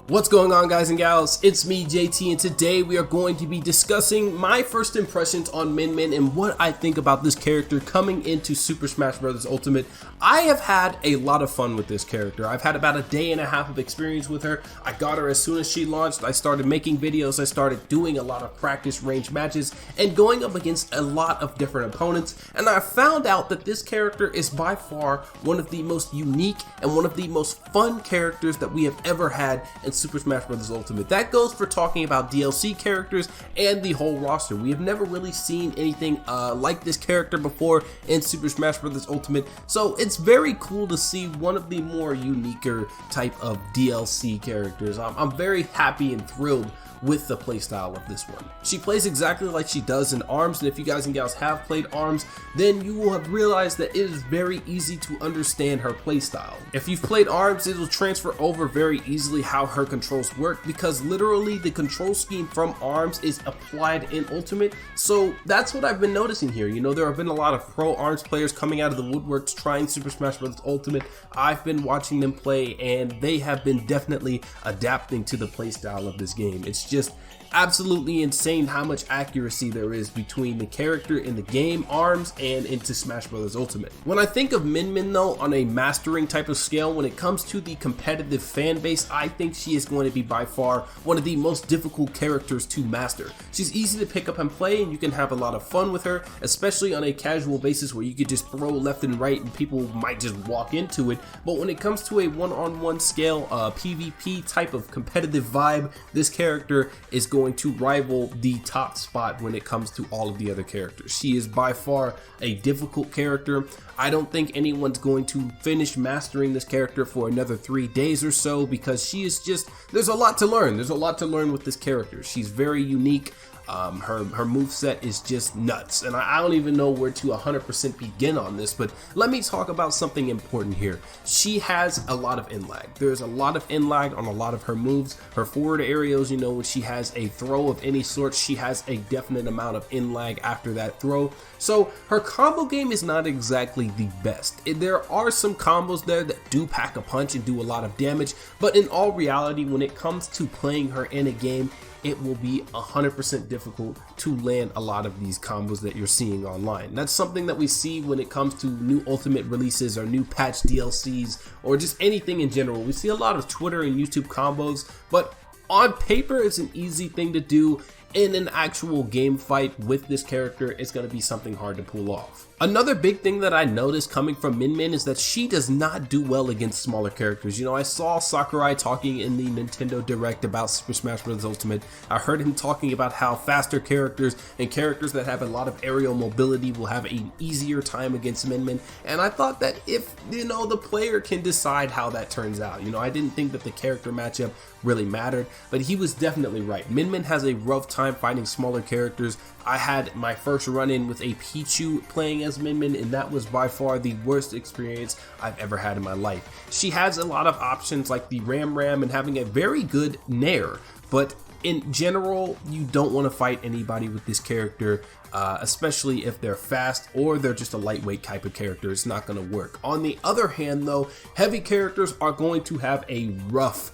What's going on, guys and gals? It's me, JT, and today we are going to be discussing my first impressions on Min Min and what I think about this character coming into Super Smash Bros. Ultimate. I have had a lot of fun with this character. I've had about a day and a half of experience with her. I got her as soon as she launched. I started making videos. I started doing a lot of practice range matches and going up against a lot of different opponents, and I found out that this character is by far one of the most unique and one of the most fun characters that we have ever had in Super Smash Bros. Ultimate. That goes for talking about DLC characters and the whole roster. We have never really seen anything like this character before in Super Smash Bros. Ultimate, so it's very cool to see one of the more uniquer type of DLC characters. I'm very happy and thrilled with the playstyle of this one. She plays exactly like she does in ARMS, and if you guys and gals have played ARMS, then you will have realized that it is very easy to understand her playstyle. If you've played ARMS, it will transfer over very easily how her controls work, because literally the control scheme from ARMS is applied in Ultimate. So that's what I've been noticing here. You know, there have been a lot of pro ARMS players coming out of the woodworks trying Super Smash Bros. Ultimate. I've been watching them play, and they have been definitely adapting to the playstyle of this game. It's just absolutely insane how much accuracy there is between the character in the game ARMS and into Smash Bros. Ultimate. When I think of Min Min though, on a mastering type of scale, when it comes to the competitive fan base, I think she is going to be by far one of the most difficult characters to master. She's easy to pick up and play, and you can have a lot of fun with her, especially on a casual basis where you could just throw left and right and people might just walk into it. But when it comes to a one-on-one scale, PvP type of competitive vibe, this character is going to rival the top spot when it comes to all of the other characters. She is by far a difficult character. I don't think anyone's going to finish mastering this character for another 3 days or so, because she is just, there's a lot to learn. There's a lot to learn with this character. She's very unique. Her moveset is just nuts, and I don't even know where to 100% begin on this, but let me talk about something important here. She has a lot of in-lag. There's a lot of in-lag on a lot of her moves. Her forward aerials, you know, when she has a throw of any sort, she has a definite amount of in-lag after that throw. So her combo game is not exactly the best. There are some combos there that do pack a punch and do a lot of damage, but in all reality, when it comes to playing her in a game, it will be 100% difficult to land a lot of these combos that you're seeing online. That's something that we see when it comes to new Ultimate releases or new patch DLCs or just anything in general. We see a lot of Twitter and YouTube combos, but on paper it's an easy thing to do. In an actual game fight with this character, it's going to be something hard to pull off. Another big thing that I noticed coming from Min Min is that she does not do well against smaller characters. You know, I saw Sakurai talking in the Nintendo Direct about Super Smash Bros. Ultimate. I heard him talking about how faster characters and characters that have a lot of aerial mobility will have an easier time against Min Min, and I thought that if, you know, the player can decide how that turns out. You know, I didn't think that the character matchup really mattered, but he was definitely right. Min Min has a rough time fighting smaller characters. I had my first run-in with a Pichu playing as Min Min, and that was by far the worst experience I've ever had in my life. She has a lot of options like the Ram Ram and having a very good Nair, but in general, you don't want to fight anybody with this character, especially if they're fast or they're just a lightweight type of character. It's not going to work. On the other hand though, heavy characters are going to have a rough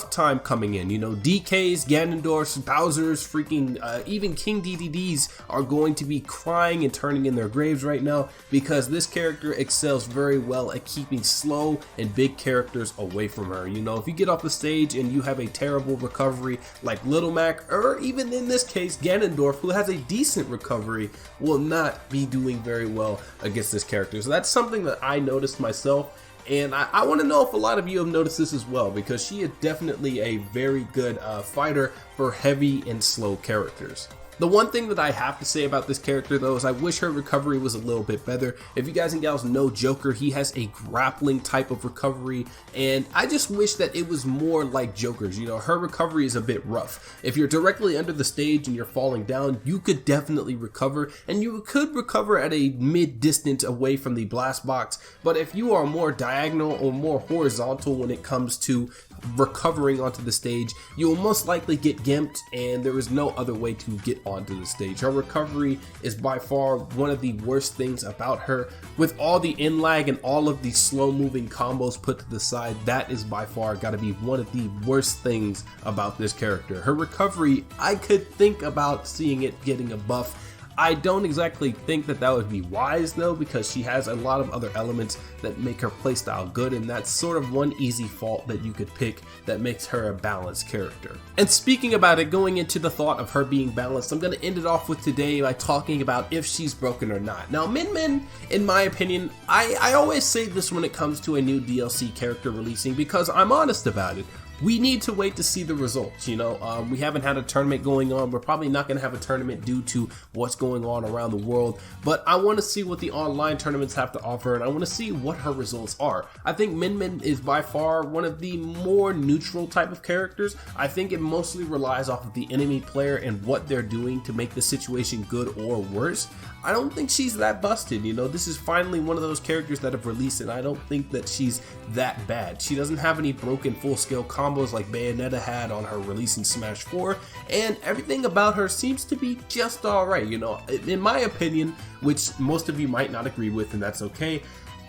time coming in. You know, DKs, Ganondorfs, Bowsers, freaking even King DDDs are going to be crying and turning in their graves right now, because this character excels very well at keeping slow and big characters away from her. You know, if you get off the stage and you have a terrible recovery like Little Mac, or even in this case Ganondorf, who has a decent recovery, will not be doing very well against this character. So that's something that I noticed myself. And I want to know if a lot of you have noticed this as well, because she is definitely a very good fighter for heavy and slow characters. The one thing that I have to say about this character though is I wish her recovery was a little bit better. If you guys and gals know Joker, he has a grappling type of recovery, and I just wish that it was more like Joker's. You know, her recovery is a bit rough. If you're directly under the stage and you're falling down, you could definitely recover, and you could recover at a mid distance away from the blast box. But if you are more diagonal or more horizontal when it comes to recovering onto the stage, you will most likely get gimped, and there is no other way to get onto the stage. Her recovery is by far one of the worst things about her. With all the in lag and all of the slow moving combos put to the side, that is by far gotta be one of the worst things about this character. Her recovery, I could think about seeing it getting a buff. I don't exactly think that would be wise though, because she has a lot of other elements that make her playstyle good, and that's sort of one easy fault that you could pick that makes her a balanced character. And speaking about it, going into the thought of her being balanced, I'm going to end it off with today by talking about if she's broken or not. Now Min Min, in my opinion, I always say this when it comes to a new DLC character releasing, because I'm honest about it. We need to wait to see the results, you know. We haven't had a tournament going on. We're probably not going to have a tournament due to what's going on around the world, but I want to see what the online tournaments have to offer, and I want to see what her results are. I think Min Min is by far one of the more neutral type of characters. I think it mostly relies off of the enemy player and what they're doing to make the situation good or worse. I don't think she's that busted, you know. This is finally one of those characters that have released, and I don't think that she's that bad. She doesn't have any broken full-scale combos like Bayonetta had on her release in Smash 4, and everything about her seems to be just alright, you know. In my opinion, which most of you might not agree with, and that's okay,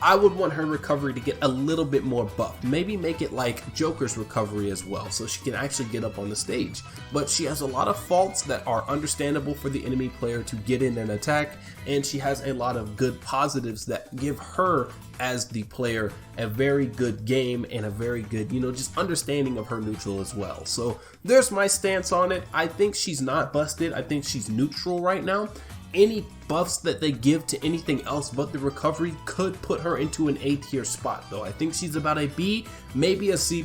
I would want her recovery to get a little bit more buffed. Maybe make it like Joker's recovery as well, so she can actually get up on the stage. But she has a lot of faults that are understandable for the enemy player to get in and attack, and she has a lot of good positives that give her, as the player, a very good game and a very good, you know, just understanding of her neutral as well. So there's my stance on it. I think she's not busted. I think she's neutral right now. Any buffs that they give to anything else but the recovery could put her into an A tier spot though. I think she's about a B, maybe a C+.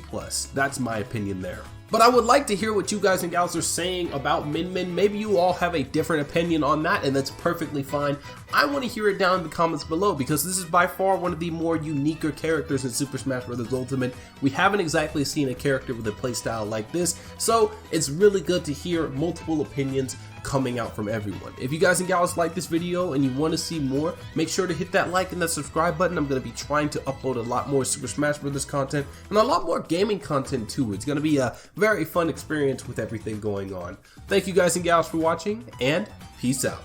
That's my opinion there. But I would like to hear what you guys and gals are saying about Min Min. Maybe you all have a different opinion on that, and that's perfectly fine. I want to hear it down in the comments below, because this is by far one of the more uniquer characters in Super Smash Bros. Ultimate. We haven't exactly seen a character with a playstyle like this, so it's really good to hear multiple opinions coming out from everyone. If you guys and gals like this video and you want to see more, make sure to hit that like and that subscribe button. I'm going to be trying to upload a lot more Super Smash Bros. Content and a lot more gaming content too. It's going to be a very fun experience with everything going on. Thank you guys and gals for watching, and peace out.